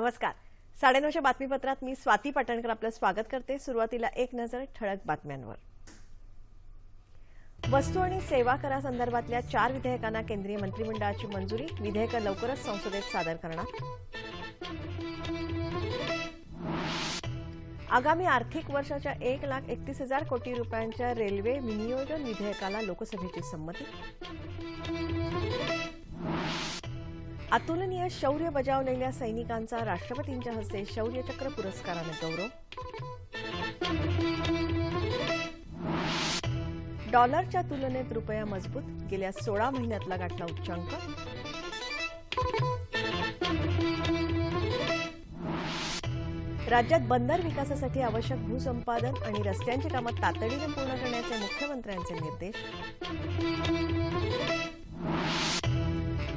नमस्कार. 9:30 बातमीपत्रात मी स्वाती पाटणकर आपलं स्वागत करते. सुरुवातीला एक नजर ठळक बातम्यांवर. वस्तू आणि सेवा करासंदर्भातल्या 4 विधेयकांना केंद्रीय मंत्रिमंडळाची मंजुरी. विधेयक लवकरच संसदेत सादर करणार. आगामी आर्थिक वर्षाच्या 1,31,000 कोटी रुपयांच्या रेल्वे विनियोजन विधेयकाला लोकसभेची संमती. अतुलनीय शौर्य बजावलेल्या सैनिकांचा राष्ट्रपतींच्या हस्ते शौर्यचक्र पुरस्काराने गौरव. डॉलरच्या तुलनेत रुपया मजबूत. गेल्या 16 महिन्यातला गाठला उच्चांक. राज्यात बंदर विकासासाठी आवश्यक भूसंपादन आणि रस्त्यांची कामं तातडीने पूर्ण करण्याचे मुख्यमंत्र्यांचे निर्देश.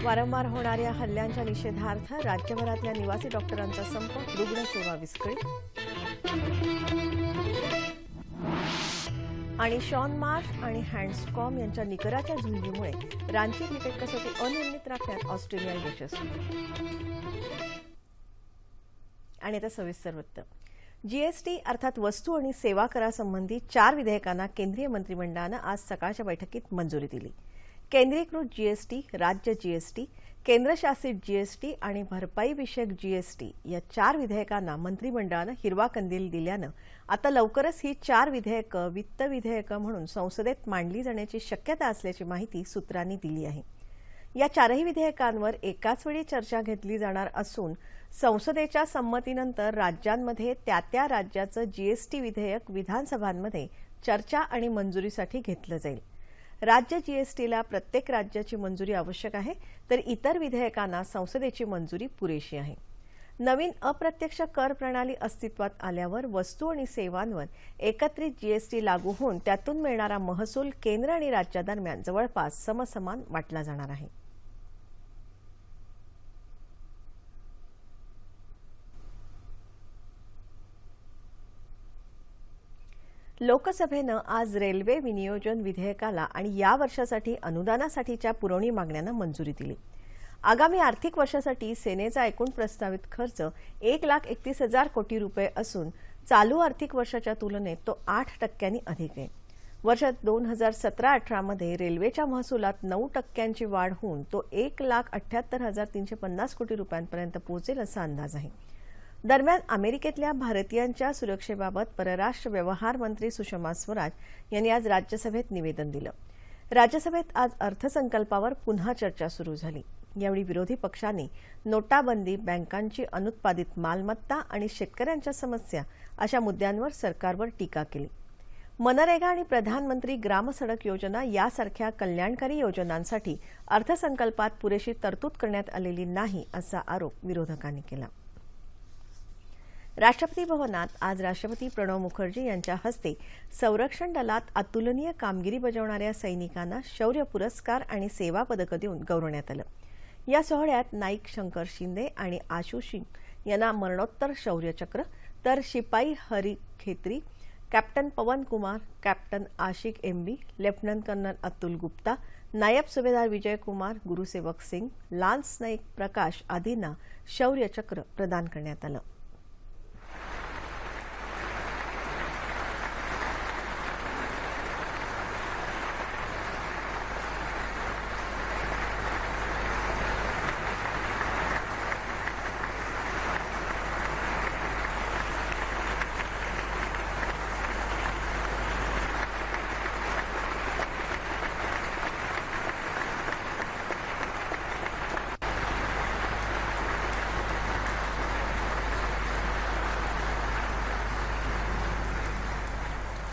वारंवार होणाऱ्या हल्ल्यांच्या निषेधार्थ राज्यभरातल्या निवासी डॉक्टरांचा संप. रुग्णसेवा विस्कळीत. आणि शॉन मार्श आणि हँड्सकॉम्ब यांच्या निकराच्या झुंजीमुळे रांची क्रिकेट कसोटी अनिर्णित राखण्यात ऑस्ट्रेलिया यशस्वी. आणि आता सविस्तर वृत्त. जीएसटी अर्थात वस्तू आणि सेवा करासंबंधी 4 विधेयकांना केंद्रीय मंत्रिमंडळानं आज सकाळच्या बैठकीत मंजुरी दिली. केंद्रीकृत जीएसटी, राज्य जीएसटी, केंद्रशासित जीएसटी आणि भरपाई विषयक जीएसटी या 4 विधेयकांना मंत्रिमंडळानं हिरवा कंदील दिल्यानं आता लवकरच ही 4 विधेयकं वित्त विधेयकं म्हणून संसदेत मांडली जाण्याची शक्यता असल्याची माहिती सूत्रांनी दिली आहे. या 4ही विधेयकांवर एकाच वेळी चर्चा घेतली जाणार असून संसदेच्या संमतीनंतर राज्यांमध्ये त्या राज्याचं जीएसटी विधेयक विधानसभांमध्ये चर्चा आणि मंजुरीसाठी घेतलं जाईल. राज्य जीएसटीला प्रत्येक राज्याची मंजुरी आवश्यक आहे, तर इतर विधेयकांना संसदेची मंजुरी पुरेशी आहे. नवीन अप्रत्यक्ष कर प्रणाली अस्तित्वात आल्यावर वस्तू आणि सेवांवर एकत्रित जीएसटी लागू होऊन त्यातून मिळणारा महसूल केंद्र आणि राज्यादरम्यान जवळपास समसमान वाटला जाणार आहे. लोकसभेनं आज रेल्वे विनियोजन विधेयकाला आणि या वर्षासाठी अनुदानासाठीच्या पुरवणी मागण्यांना मंजुरी दिली. आगामी आर्थिक वर्षासाठी सेनेचा एकूण प्रस्तावित खर्च 1,31,000 कोटी रुपये असून चालू आर्थिक वर्षाच्या तुलनेत तो 8% अधिक आहे. वर्ष 2017-18 मध्ये रेल्वेच्या महसुलात 9% वाढ होऊन तो 1,78,350 कोटी रुपयांपर्यंत पोहोचेल असा अंदाज आहे. दरम्यान अमेरिकेतल्या भारतीयांच्या सुरक्षेबाबत परराष्ट्र व्यवहार मंत्री सुषमा स्वराज यांनी आज राज्यसभेत निवेदन दिलं. राज्यसभेत आज अर्थसंकल्पावर पुन्हा चर्चा सुरू झाली. यावेळी विरोधी पक्षांनी नोटाबंदी, बँकांची अनुत्पादित मालमत्ता आणि शेतकऱ्यांच्या समस्या अशा मुद्द्यांवर सरकारवर टीका केली. मनरेगा आणि प्रधानमंत्री ग्राम सडक योजना यासारख्या कल्याणकारी योजनांसाठी अर्थसंकल्पात पुरेशी तरतूद करण्यात आलेली नाही असा आरोप विरोधकांनी केला. राष्ट्रपती भवनात आज राष्ट्रपती प्रणव मुखर्जी यांच्या हस्ते संरक्षण दलात अतुलनीय कामगिरी बजावणाऱ्या सैनिकांना शौर्य पुरस्कार आणि सेवा पदकं देऊन गौरवण्यात आलं. या सोहळ्यात नाईक शंकर शिंदे आणि आशू सिंग यांना मरणोत्तर शौर्यचक्र, तर शिपाई Hari Khetri, captain Pawan Kumar, captain Ashiq MB, lieutenant colonel Atul Gupta, नायब सुभेदार विजय कुमार, गुरुसेवक सिंग, लान्स नाईक प्रकाश आदींना शौर्यचक्र प्रदान करण्यात आलं.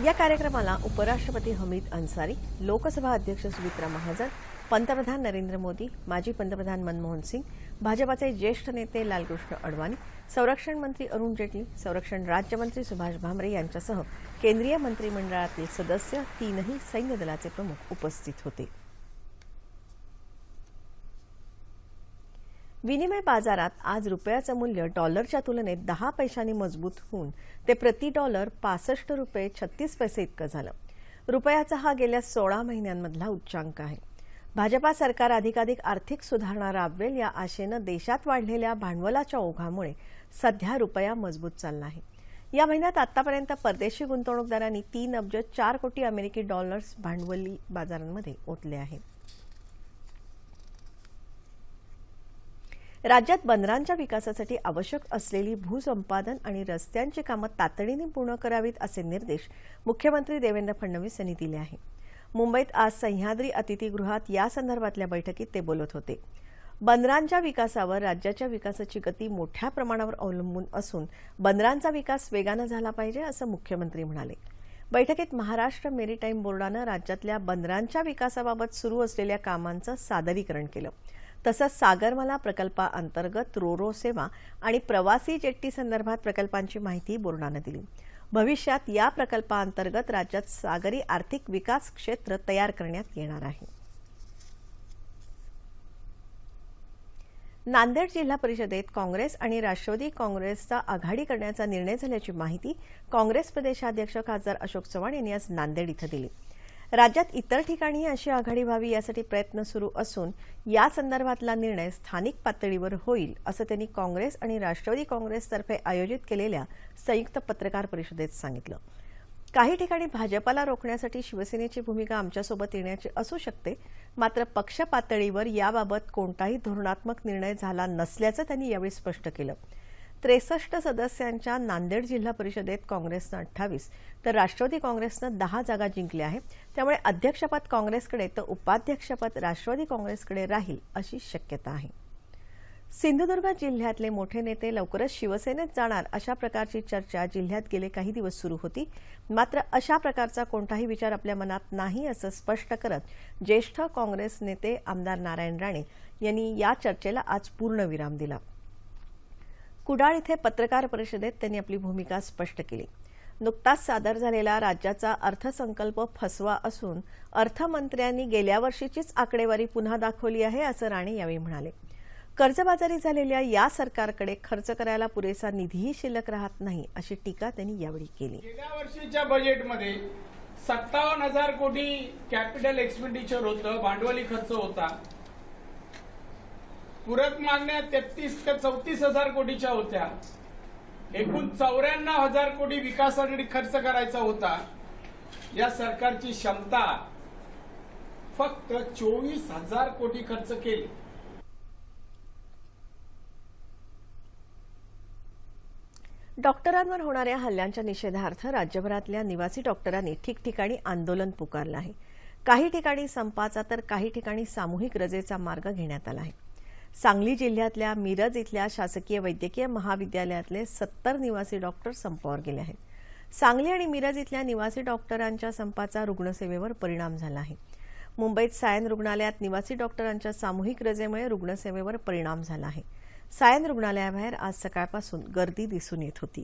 या कार्यक्रमाला उपराष्ट्रपती हमीद अन्सारी, लोकसभा अध्यक्ष सुमित्रा महाजन, पंतप्रधान नरेंद्र मोदी, माजी पंतप्रधान मनमोहन सिंग, भाजपाचे ज्येष्ठ नेते लालकृष्ण अडवाणी, संरक्षण मंत्री अरुण जेटली, संरक्षण राज्यमंत्री सुभाष भामरे यांच्यासह केंद्रीय मंत्रिमंडळातील सदस्य, 3ही सैन्य दलाचे प्रमुख उपस्थित होते. विनिमय बाजारात आज रुपयाचं मूल्य डॉलरच्या तुलनेत 10 पैशांनी मजबूत होऊन ते प्रति डॉलर 65 रुपये 36 पैसे इतकं झालं. रुपयाचा हा गेल्या 16 महिन्यांमधला उच्चांक आहे. भाजपा सरकार अधिकाधिक आर्थिक सुधारणा राबवेल या आशेनं देशात वाढलेल्या भांडवलाच्या ओघामुळे सध्या रुपया मजबूत चालला आहे। या महिन्यात आतापर्यंत परदेशी गुंतवणूकदारांनी 3 अब्ज 4 कोटी अमेरिकी डॉलर्स भांडवली बाजारांमध्ये ओतले आहेत। राज्यात बंदरांच्या विकासासाठी आवश्यक असलेली भूसंपादन आणि रस्त्यांची कामं तातडीने पूर्ण करावीत असे निर्देश मुख्यमंत्री देवेंद्र फडणवीस यांनी दिले आहेत। मुंबईत आज सह्याद्री अतिथीगृहात या संदर्भातल्या बैठकीत ते बोलत होते। बंदरांच्या विकासावर राज्याच्या विकासाची गती मोठ्या प्रमाणावर अवलंबून असून बंदरांचा विकास वेगाने झाला पाहिजे असं मुख्यमंत्री म्हणाले। बैठकीत महाराष्ट्र मेरीटाईम बोर्डानं राज्यातल्या बंदरांच्या विकासाबाबत सुरू असलेल्या कामांचं सादरीकरण केलं। तसंच सागरमाला प्रकल्पाअंतर्गत रोरो सेवा आणि प्रवासी जेट्टी संदर्भात प्रकल्पांची माहिती बोर्डानं दिली। भविष्यात या प्रकल्पाअंतर्गत राज्यात सागरी आर्थिक विकास क्षेत्र तयार करण्यात येणार आहे। नांदेड जिल्हा परिषदेत काँग्रेस आणि राष्ट्रवादी काँग्रेसचा आघाडी करण्याचा निर्णय झाल्याची माहिती काँग्रेस प्रदेशाध्यक्ष खासदार अशोक चव्हाण यांनी आज नांदेड इथं दिली। राज्यात इतर ठिकाणी अशी आघाडी व्हावी यासाठी प्रयत्न सुरू असून या संदर्भातला निर्णय स्थानिक पातळीवर होईल असं त्यांनी काँग्रेस आणि राष्ट्रवादी काँग्रेसतर्फे आयोजित केलेल्या संयुक्त पत्रकार परिषदेत सांगितलं। काही ठिकाणी भाजपाला रोखण्यासाठी शिवसेनेची भूमिका आमच्यासोबत येण्याची असू शकते, मात्र पक्ष पातळीवर याबाबत कोणताही धोरणात्मक निर्णय झाला नसल्याचं त्यांनी यावेळी स्पष्ट केलं। 63 सदस्यांच्या नांदेड जिल्हा परिषदेत काँग्रेसनं 28 तर राष्ट्रवादी काँग्रेसनं 10 जागा जिंकल्या आहेत। त्यामुळे अध्यक्षपद काँग्रेसकडे तर उपाध्यक्षपद राष्ट्रवादी काँग्रेसकडे राहील अशी शक्यता आहे। सिंधुदुर्ग जिल्ह्यातले मोठे नेते लवकरच शिवसेनेत जाणार अशा प्रकारची चर्चा जिल्ह्यात गेले काही दिवस सुरू होती, मात्र अशा प्रकारचा कोणताही विचार आपल्या मनात नाही असं स्पष्ट करत ज्येष्ठ काँग्रेस नेते आमदार नारायण राणे यांनी या चर्चेला आज पूर्णविराम दिला। कुडाळ इथे पत्रकार परिषदेत त्यांनी आपली भूमिका स्पष्ट केली। नुकताच सादर झालेला राज्याचा अर्थसंकल्प फसवा असून अर्थमंत्र्यांनी गेल्या वर्षीचीच आकडेवारी पुन्हा दाखवली आहे असं राणे यावेळी म्हणाले। कर्जबाजारी झालेल्या या सरकारकडे खर्च करायला पुरेसा निधीही शिल्लक राहत नाही अशी टीका त्यांनी यावेळी केली। गेल्या वर्षीच्या बजेटमध्ये 57,000 कोटी कॅपिटल एक्सपेंडिचर होतं, भांडवली खर्च होता। पूरक मागण्या 33 ते 34,000 कोटीच्या होत्या। एकूण 94,000 कोटी विकासासाठी खर्च करायचा होता। या सरकारची क्षमता फक्त 24,000 कोटी खर्च केले। डॉक्टरांवर होणाऱ्या हल्ल्यांच्या निषेधार्थ राज्यभरातल्या निवासी डॉक्टरांनी ठिकठिकाणी आंदोलन पुकारलं आहे। काही ठिकाणी संपाचा तर काही ठिकाणी सामूहिक रजेचा मार्ग घेण्यात आला आहे। सांगली जिल्ह्यातल्या मिरज इथल्या शासकीय वैद्यकीय महाविद्यालयातले 70 निवासी डॉक्टर संपावर गेले आहेत। सांगली आणि मिरज इथल्या निवासी डॉक्टरांच्या संपाचा रुग्णसेवेवर परिणाम झाला आहे। मुंबईत सायन रुग्णालयात निवासी डॉक्टरांच्या सामूहिक रजेमुळे रुग्णसेवेवर परिणाम झाला आहे। सायन रुग्णालयाबाहेर आज सकाळपासून गर्दी दिसून येत होती।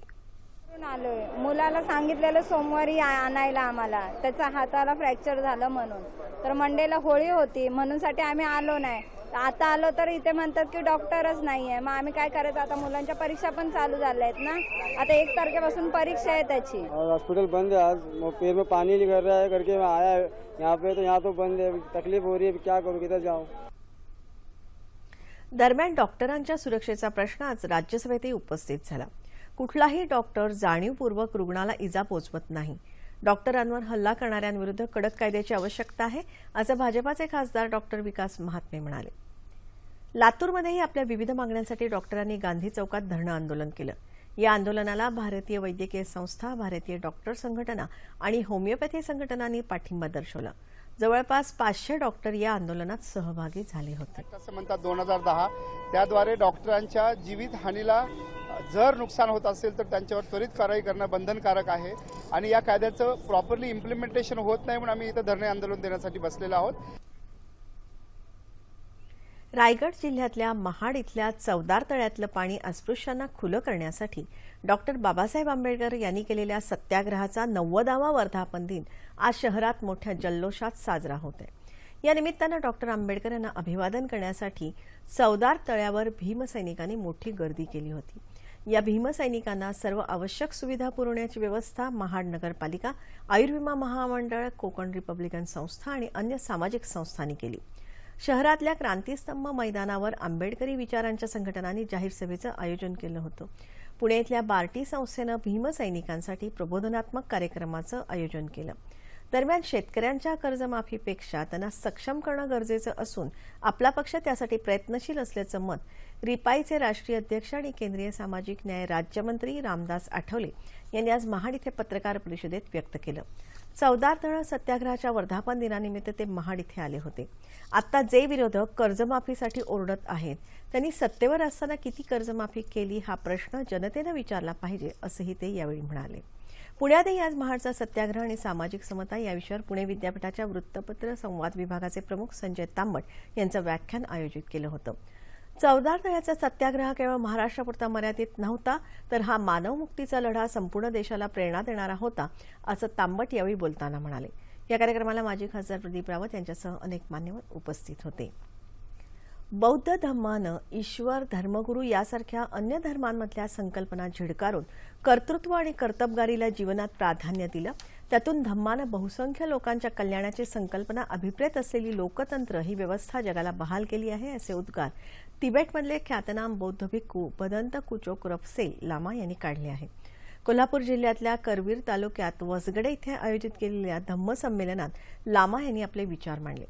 आलोय, मुलाला सांगितलेलं सोमवारी आणायला आम्हाला, त्याचा हाताला फ्रॅक्चर झालं म्हणून, तर मंडेला होळी होती म्हणूनसाठी आम्ही आलो नाही। आता आलो तर इथे म्हणतात की डॉक्टरच नाहीये, मग आम्ही काय करायचं? आता मुलांच्या परीक्षा पण चालू झाल्या आहेत ना, आता 1 तारखेपासून परीक्षा आहे त्याची। हॉस्पिटल बंद है, आज पैर में पानी नहीं कर रहा है करके मैं आया यहाँ पे, तो यहाँ तो बंद है, तकलीफ हो रही है, क्या करूँ, किधर जाऊँ। दरम्यान डॉक्टरांच्या सुरक्षेचा प्रश्न आज राज्यसभेतही उपस्थित झाला। कुठलाही डॉक्टर जाणीवपूर्वक रुग्णाला इजा पोचवत नाही। डॉक्टरांवर हल्ला करणाऱ्यांविरुद्ध कडक कायद्याची आवश्यकता आहे असं भाजपाचे खासदार डॉक्टर विकास महात्मे म्हणाले। लातूरमध्येही आपल्या विविध मागण्यांसाठी डॉक्टरांनी गांधी चौकात धरणं आंदोलन केलं। या आंदोलनाला भारतीय वैद्यकीय संस्था, भारतीय डॉक्टर संघटना आणि होमिओपॅथी संघटनांनी पाठिंबा दर्शवला। जवळपास 500 डॉक्टर या आंदोलनात सहभागी झाले होते। असं म्हणतात 2010 त्याद्वारे डॉक्टरांच्या जीवितहानीला जर नुकसान होत असेल तर त्यांच्यावर त्वरित कारवाई करणं बंधनकारक आहे आणि या कायद्याचं प्रॉपरली इम्प्लिमेंटेशन होत नाही म्हणून आम्ही इथं धरणे आंदोलन देण्यासाठी बसलेलो आहोत। रायगड जिल्ह्यातल्या महाड इथल्या चवदार तळ्यातलं पाणी अस्पृश्यांना खुलं करण्यासाठी डॉक्टर बाबासाहेब आंबेडकर यांनी केलेल्या सत्याग्रहाचा 90वा वर्धापन दिन आज शहरात मोठ्या जल्लोषात साजरा होत आहे। या निमित्तानं डॉक्टर आंबेडकर यांना अभिवादन करण्यासाठी चवदार तळ्यावर भीमसैनिकांनी मोठी गर्दी केली होती। या भीमसैनिकांना सर्व आवश्यक सुविधा पुरवण्याची व्यवस्था महाड नगरपालिका, आयुर्विमा महामंडळ, कोकण रिपब्लिकन संस्था आणि अन्य सामाजिक संस्थांनी केली। शहरातल्या क्रांतीस्तंभ मैदानावर आंबेडकरी विचारांच्या संघटनांनी जाहीर सभेचं आयोजन केलं होतं। पुणे इथल्या बार्टी संस्थेनं भीमसैनिकांसाठी प्रबोधनात्मक कार्यक्रमाचं आयोजन केलं. दरम्यान शेतकऱ्यांच्या कर्जमाफीपेक्षा त्यांना सक्षम करणं गरजेचं असून आपला पक्ष त्यासाठी प्रयत्नशील असल्याचं मत रिपाईचे राष्ट्रीय अध्यक्ष आणि केंद्रीय सामाजिक न्याय राज्यमंत्री रामदास आठवले यांनी आज महाड इथे पत्रकार परिषदेत व्यक्त केलं. चवदार तळ सत्याग्रहाच्या वर्धापन दिनानिमित्त ते महाड इथे आले होते. आता जे विरोधक कर्जमाफीसाठी ओरडत आहेत त्यांनी सत्तेवर असताना किती कर्जमाफी केली हा प्रश्न जनतेनं विचारला पाहिजे असंही ते यावेळी म्हणाले. पुण्यातही आज महाडचा सत्याग्रह आणि सामाजिक समता या विषयावर पुणे विद्यापीठाच्या वृत्तपत्र संवाद विभागाचे प्रमुख संजय तांबट यांचं व्याख्यान आयोजित केलं होतं. चवदार तळ्याचा सत्याग्रह केवळ महाराष्ट्रापुरता मर्यादित नव्हता, तर हा मानवमुक्तीचा लढा संपूर्ण देशाला प्रेरणा देणारा होता, असं तांबट यावेळी बोलताना म्हणाले. या कार्यक्रमाला माजी खासदार प्रदीप रावत यांच्यासह अनेक मान्यवर उपस्थित होते. बौद्ध धम्मानं ईश्वर, धर्मगुरू यासारख्या अन्य धर्मांमधल्या संकल्पना झिडकारून कर्तृत्व आणि कर्तबगारीला जीवनात प्राधान्य दिलं. त्यातून धम्मानं बहुसंख्य लोकांच्या कल्याणाची संकल्पना अभिप्रेत असलेली लोकतंत्र ही व्यवस्था जगाला बहाल केली आहे, असे उद्गार तिबेटमधले ख्यातनाम बौद्ध भिक्खू भदंत कुचोक रफसेल लामा यांनी काढले आहेत. कोल्हापूर जिल्ह्यातल्या करवीर तालुक्यात वसगडे इथे आयोजित केलेल्या धम्मसंमेलनात लामा यांनी आपले विचार मांडले.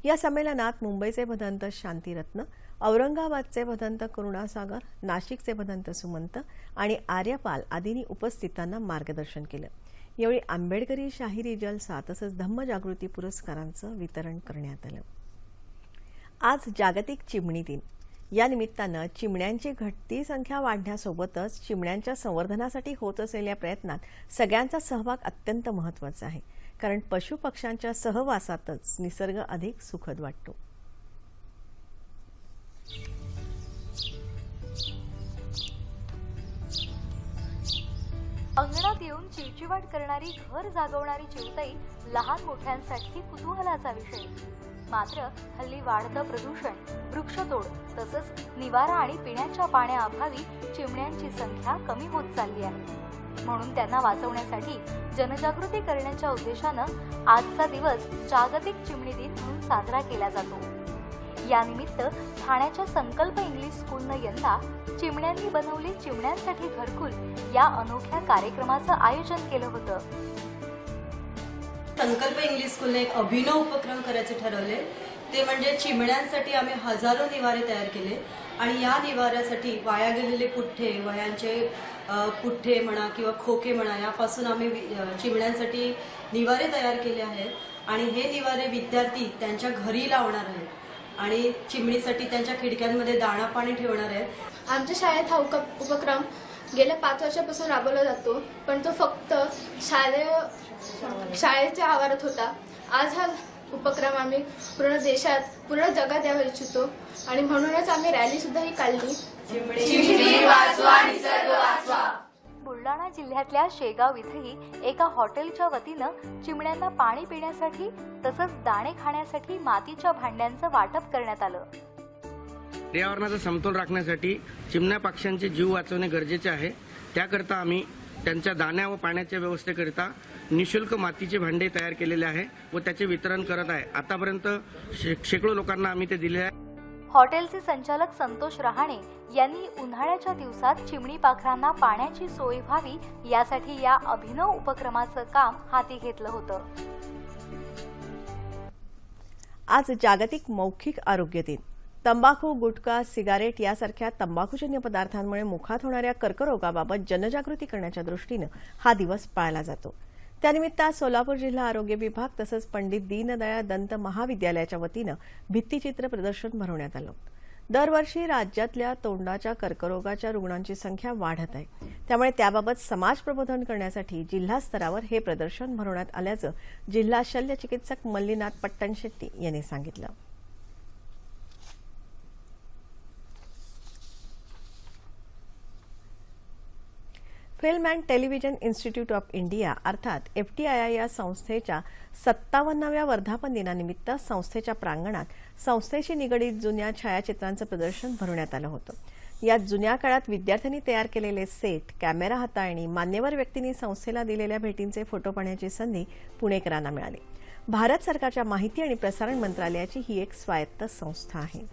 या संमेलनात मुंबईचे भदंत शांतिरत्न, औरंगाबादचे भदंत करुणासागर, नाशिकचे भदंत सुमंत आणि आर्यपाल आदींनी उपस्थितांना मार्गदर्शन केलं. यावेळी आंबेडकरी शाहिरी जलसा तसंच धम्मजागृती पुरस्कारांचं वितरण करण्यात आलं. आज जागतिक चिमणी दिन. या निमित्तानं चिमण्यांची घटती संख्या वाढण्यासोबतच चिमण्यांच्या संवर्धनासाठी होत असलेल्या प्रयत्नात सगळ्यांचा सहभाग अत्यंत महत्त्वाचा आहे, कारण पशुपक्ष्यांच्या सहवासातच निसर्ग अधिक सुखद वाटतो. अंगणात येऊन चिवचिवाट करणारी, घर जागवणारी चिमटाई लहान मोठ्यांसाठी कुतूहलाचा विषय. मात्र हल्ली वाढतं प्रदूषण, वृक्षतोड तसंच निवारा आणि पिण्याच्या पाण्याअभावी चिमण्यांची संख्या कमी होत चालली आहे. म्हणून त्यांना वाचवण्यासाठी जनजागृती करण्याच्या उद्देशानं आजचा दिवस जागतिक चिमणी दिन म्हणून साजरा केला जातो. यानिमित्त ठाण्याच्या संकल्प इंग्लिश स्कूलनं यंदा चिमण्यांनी बनवले चिमण्यांसाठी घरकुल या अनोख्या कार्यक्रमाचं आयोजन केलं होतं. संकल्प इंग्लिश स्कूलने एक अभिनव उपक्रम करायचे ठरवले, ते म्हणजे चिमण्यांसाठी आम्ही हजारो निवारे तयार केले आणि या निवाऱ्यासाठी वाया गेलेले पुठ्ठे, वह्यांचे पुठ्ठे म्हणा किंवा खोके म्हणा, यापासून आम्ही चिमण्यांसाठी निवारे तयार केले आहेत आणि हे निवारे विद्यार्थी त्यांच्या घरी लावणार आहेत आणि चिमणीसाठी त्यांच्या खिडक्यांमध्ये दाणा पाणी ठेवणार आहेत. आमच्या शाळेत हा उपक्रम गेल्या 5 वर्षापासून राबवला जातो, पण तो फक्त शाळेच्या आवारात होता. आज हा उपक्रम आम्ही पूर्ण देशात, पूर्ण जगात द्यावा इच्छितो आणि म्हणूनच आम्ही रॅली सुद्धा ही काढली. बुलढाणा जिल्ह्यातल्या शेगाव इथेही एका हॉटेलच्या वतीनं चिमण्यांना पाणी पिण्यासाठी तसंच दाणे खाण्यासाठी मातीच्या भांड्यांचं वाटप करण्यात आलं. पर्यावरणाचा समतोल राखण्यासाठी चिमण्या पक्ष्यांचे जीव वाचवणे गरजेचे आहे. त्याकरता आम्ही त्यांच्या दाण्या व पाण्याच्या व्यवस्थेकरिता निशुल्क मातीचे भांडे तयार केलेले आहे व त्याचे वितरण करत आहे. आतापर्यंत शेकडो लोकांना आम्ही ते दिले आहे. हॉटेलचे संचालक संतोष रहाणे यांनी उन्हाळ्याच्या दिवसात चिमणी पाखरांना पाण्याची सोय व्हावी यासाठी या अभिनव उपक्रमाचं काम हाती घेतलं होतं. आज जागतिक मौखिक आरोग्य दिन. तंबाखू, गुटखा, सिगारेट यासारख्या तंबाखूजन्य पदार्थांमुळे मुखात होणाऱ्या कर्करोगाबाबत जनजागृती करण्याच्या दृष्टीनं हा दिवस पाळला जातो. त्यानिमित्त आज सोलापूर जिल्हा आरोग्य विभाग तसंच पंडित दीनदयाळ दंत महाविद्यालयाच्या वतीनं भित्तिचित्र प्रदर्शन भरवण्यात आलं. दरवर्षी राज्यातल्या तोंडाच्या कर्करोगाच्या रुग्णांची संख्या वाढत आहे, त्यामुळे त्याबाबत समाज प्रबोधन करण्यासाठी जिल्हा स्तरावर हे प्रदर्शन भरवण्यात आल्याचं जिल्हा शल्य चिकित्सक मल्लीनाथ पट्टणशेट्टी यांनी सांगितलं. Film and television institute of India अर्थात FTII या संस्थेच्या 57व्या वर्धापन दिनानिमित्त संस्थेच्या प्रांगणात संस्थेशी निगडीत जुन्या छायाचित्रांचं प्रदर्शन भरवण्यात आलं होतं. यात जुन्या काळात विद्यार्थ्यांनी तयार केलेले सेट, कॅमेरा हाताळणी, मान्यवर व्यक्तींनी संस्थेला दिलेल्या भेटींचे फोटो पाहण्याची संधी पुणेकरांना मिळाली. भारत सरकारच्या माहिती आणि प्रसारण मंत्रालयाची ही एक स्वायत्त संस्था आहे.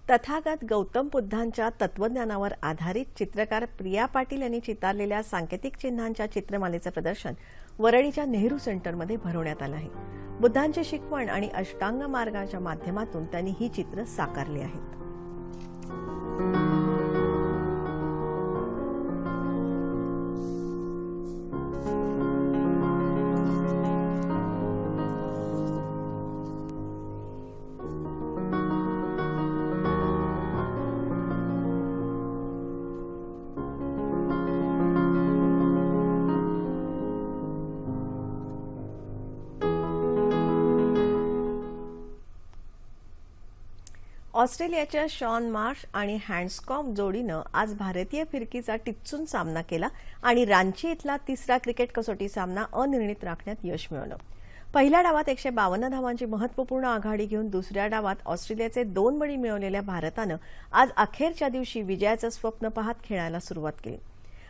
तथागत गौतम बुद्धांच्या तत्वज्ञानावर आधारित चित्रकार प्रिया पाटील यांनी चितारलेल्या सांकेतिक चिन्हांच्या चित्रमालेचं प्रदर्शन वरळीच्या नेहरू सेंटरमध्ये भरवण्यात आलं आहे. बुद्धांची शिकवण आणि अष्टांग मार्गाच्या माध्यमातून त्यांनी ही चित्र साकारली आहेत. ऑस्ट्रेलियाच्या शॉन मार्श आणि हँड्सकॉम्ब जोडीनं आज भारतीय फिरकीचा टिच्चून सामना केला आणि रांची इथला तिसरा क्रिकेट कसोटी सामना अनिर्णित राखण्यात यश मिळवलं. पहिल्या डावात 152 धावांची महत्त्वपूर्ण आघाडी घेऊन दुसऱ्या डावात ऑस्ट्रेलियाचे 2 बळी मिळवलेल्या भारतानं आज अखेरच्या दिवशी विजयाचं स्वप्न पाहत खेळायला सुरुवात केली.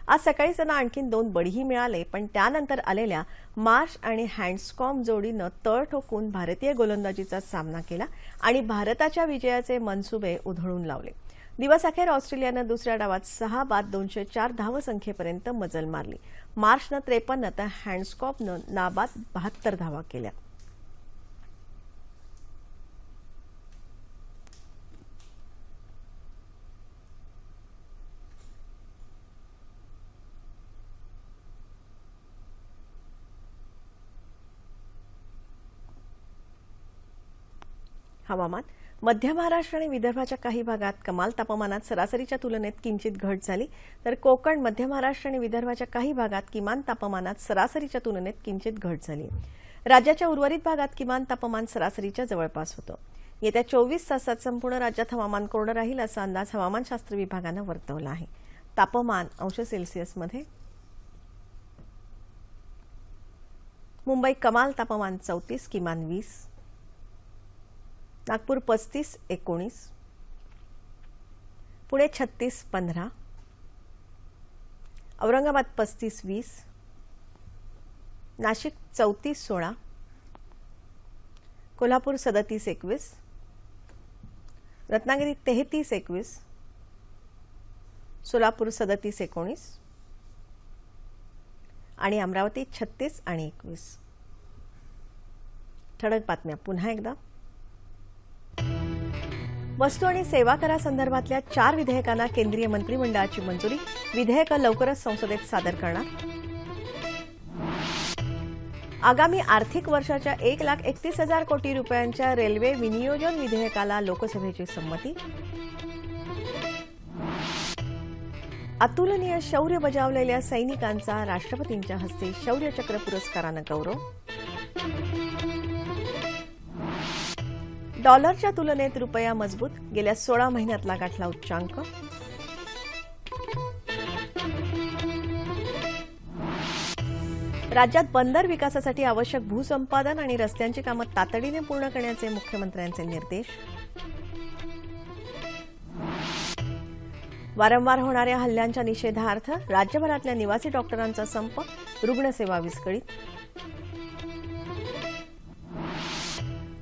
आज सकाळी त्यांना आणखीन 2 बळीही मिळाले, पण त्यानंतर आलेल्या मार्श आणि हँड्सकॉम्ब जोडीनं तळ ठोकून भारतीय गोलंदाजीचा सामना केला आणि भारताच्या विजयाचे मनसुबे उधळून लावले. दिवसअखेर ऑस्ट्रेलियानं दुसऱ्या डावात 6 बाद 204 धावसंख्येपर्यंत मजल मारली. मार्शनं 53 तर हँड्सकॉम्बनं नाबाद 72 धावा केल्या. हवामान. मध्य महाराष्ट्र आणि विदर्भाच्या काही भागात कमाल तापमानात सरासरीच्या तुलनेत किंचित घट झाली, तर कोकण, मध्य महाराष्ट्र आणि विदर्भाच्या काही भागात किमान तापमानात सरासरीच्या तुलनेत किंचित घट झाली. राज्याच्या उर्वरित भागात किमान तापमान सरासरीच्या जवळपास होतं. येत्या 24 तासात संपूर्ण राज्यात हवामान कोरडं राहील असा अंदाज हवामानशास्त्र विभागानं वर्तवला आहे. तापमान अंश सेल्सिअसमध्ये. मुंबई कमाल तापमान 34, किमान 20. नागपूर 35-19, पुणे 36-15, औरंगाबाद 35-20, नाशिक 34-16, कोल्हापूर 37-21, रत्नागिरी 33-21, सोलापूर 37-19 आणि अमरावती 36 आणि 21. ठळक बातम्या पुन्हा एकदा. वस्तू आणि सेवा करासंदर्भातल्या 4 विधेयकांना केंद्रीय मंत्रिमंडळाची मंजुरी. विधेयकं लवकरच संसदेत सादर करणार. आगामी आर्थिक वर्षाच्या 1,31,000 कोटी रुपयांच्या रेल्वे विनियोजन विधेयकाला लोकसभेची संमती. अतुलनीय शौर्य बजावलेल्या सैनिकांचा राष्ट्रपतींच्या हस्ते शौर्यचक्र पुरस्कारानं गौरव. डॉलरच्या तुलनेत रुपया मजबूत. गेल्या 16 महिन्यातला गाठला उच्चांक. राज्यात बंदर विकासासाठी आवश्यक भूसंपादन आणि रस्त्यांची कामं तातडीने पूर्ण करण्याचे मुख्यमंत्र्यांचे निर्देश. वारंवार होणाऱ्या हल्ल्यांच्या निषेधार्थ राज्यभरातल्या निवासी डॉक्टरांचा संप. रुग्णसेवा विस्कळीत.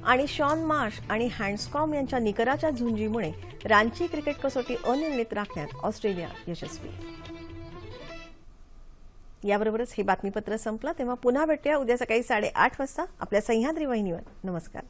आणि शॉन मार्श आणि हँड्सकॉम्ब यांच्या निकराच्या झुंजीमुळे रांची क्रिकेट कसोटी अनिर्णित राखण्यात ऑस्ट्रेलिया यशस्वी. याबरोबरच हे बातमीपत्र संपलं. तेव्हा पुन्हा भेटूया उद्या सकाळी 8:30 वाजता आपल्या सह्याद्री वाहिनीवर. नमस्कार.